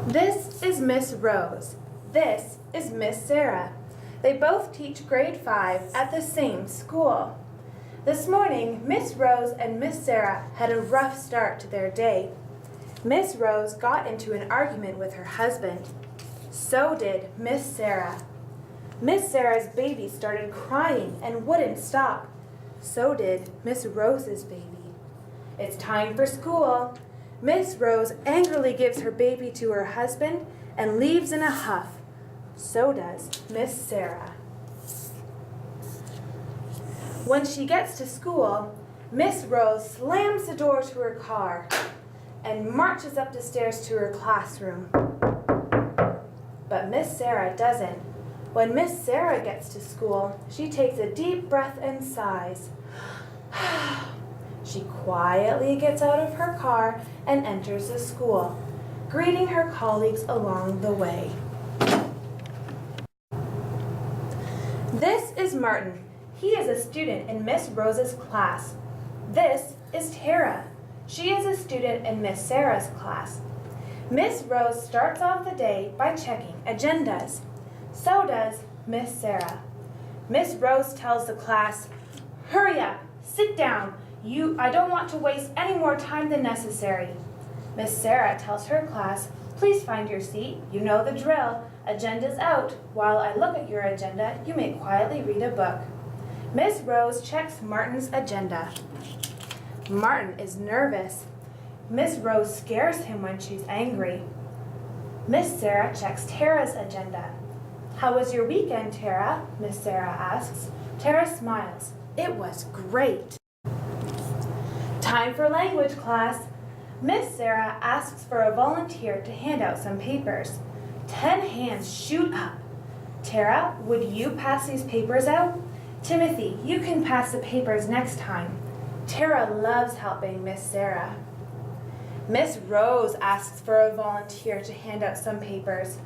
This is Miss Rose. This is Miss Sarah. They both teach grade 5 at the same school. This morning, Miss Rose and Miss Sarah had a rough start to their day. Miss Rose got into an argument with her husband. So did Miss Sarah. Miss Sarah's baby started crying and wouldn't stop. So did Miss Rose's baby. It's time for school. Miss Rose angrily gives her baby to her husband and leaves in a huff. So does Miss Sarah. When she gets to school, Miss Rose slams the door to her car and marches up the stairs to her classroom. But Miss Sarah doesn't. When Miss Sarah gets to school, she takes a deep breath and sighs. She quietly gets out of her car and enters the school, greeting her colleagues along the way. This is Martin. He is a student in Miss Rose's class. This is Tara. She is a student in Miss Sarah's class. Miss Rose starts off the day by checking agendas. So does Miss Sarah. Miss Rose tells the class, "Hurry up, sit down. I don't want to waste any more time than necessary." Miss Sarah tells her class, "Please find your seat. You know the drill. Agenda's out. While I look at your agenda, you may quietly read a book." Miss Rose checks Martin's agenda. Martin is nervous. Miss Rose scares him when she's angry. Miss Sarah checks Tara's agenda. "How was your weekend, Tara?" Miss Sarah asks. Tara smiles. "It was great." Time for language class. Miss Sarah asks for a volunteer to hand out some papers. 10 hands shoot up. "Tara, would you pass these papers out?" "Timothy, you can pass the papers next time." Tara loves helping Miss Sarah. Miss Rose asks for a volunteer to hand out some papers,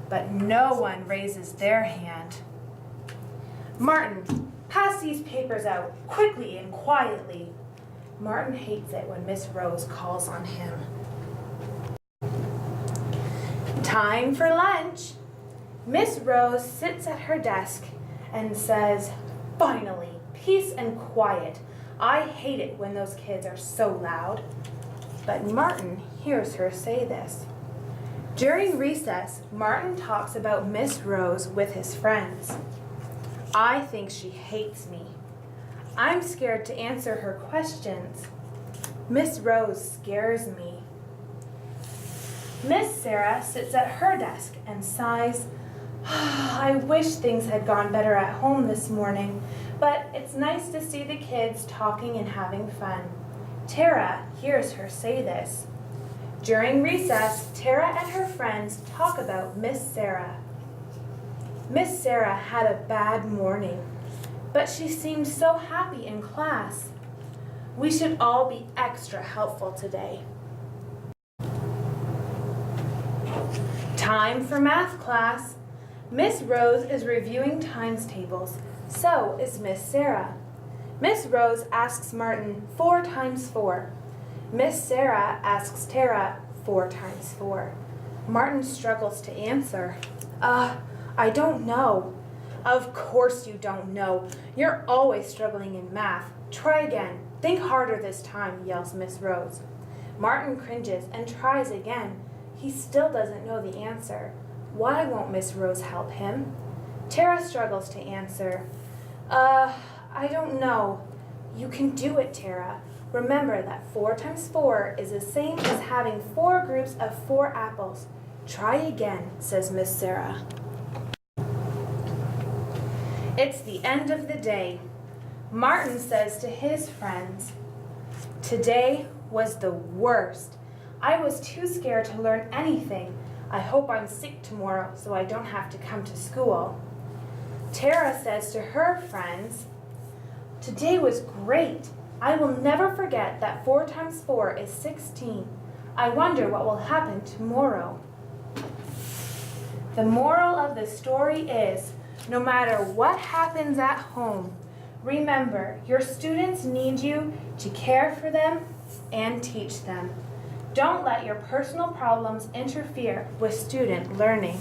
but no one raises their hand. "Martin, pass these papers out quickly and quietly." Martin hates it when Miss Rose calls on him. Time for lunch. Miss Rose sits at her desk and says, "Finally, peace and quiet. I hate it when those kids are so loud." But Martin hears her say this. During recess, Martin talks about Miss Rose with his friends. "I think she hates me. I'm scared to answer her questions. Miss Rose scares me." Miss Sarah sits at her desk and sighs, "I wish things had gone better at home this morning, but it's nice to see the kids talking and having fun." Tara hears her say this. During recess, Tara and her friends talk about Miss Sarah. Miss Sarah had a bad morning, but she seemed so happy in class. We should all be extra helpful today. Time for math class. Miss Rose is reviewing times tables. So is Miss Sarah. Miss Rose asks Martin 4 times 4. Miss Sarah asks Tara 4 times 4. Martin struggles to answer. I don't know." "Of course you don't know. You're always struggling in math. Try again. Think harder this time," yells Miss Rose. Martin cringes and tries again. He still doesn't know the answer. Why won't Miss Rose help him? Tara struggles to answer. I don't know." "You can do it, Tara. Remember that 4 times 4 is the same as having 4 groups of 4 apples. Try again," says Miss Sarah. It's the end of the day. Martin says to his friends, "Today was the worst. I was too scared to learn anything. I hope I'm sick tomorrow so I don't have to come to school." Tara says to her friends, "Today was great. I will never forget that 4 times 4 is 16. I wonder what will happen tomorrow." The moral of the story is, no matter what happens at home, remember your students need you to care for them and teach them. Don't let your personal problems interfere with student learning.